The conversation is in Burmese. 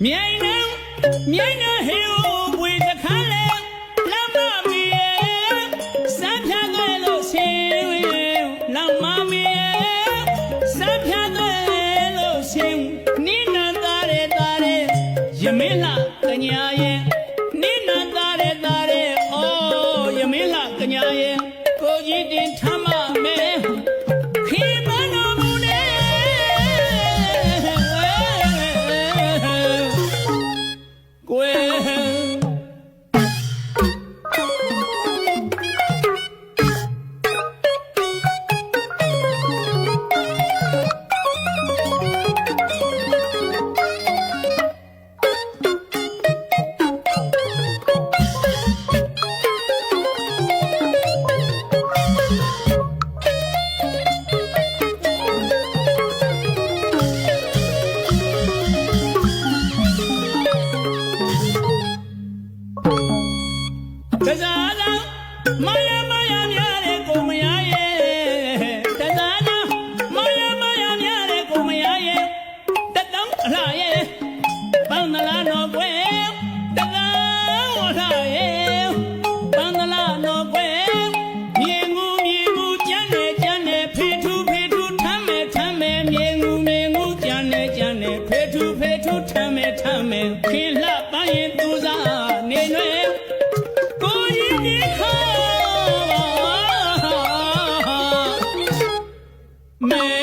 မြိုင်နှံဟေကိုပွေတခါလဲလမ်းမမီရဲ့စမ်းဖြတ်ခဲ့လို့ဆင်းလမ်းမမီရဲ့စမ်းဖြတ်ခဲ့လို့ဆင်းနိနန္တာရဲယမင်းလှကညာရဲ့နိနန္တာရဲအော်ယမင်းလှကညာရဲ့ကိုကြီးတင်ထမ်းမမဲခေမနောမူနေကွယ်ကစားသာမာယာများတဲ့ကိုမရရဲ့တစားသာမာယာများတဲ့ကိုမရရဲ့တတောင်းအလှရဲ့ပန်းသလားတော့ကွယ်တတောင်းအလှရဲ့ပန်းသလားတော့ကွယ်မြေငူကြမ်းနေဖေထူထမ်းမယ်မြေငူကြမ်းနေဖေထူထမ်းမယ်ခင်လှပန်းရင်သူစားနေရွယ်မဲ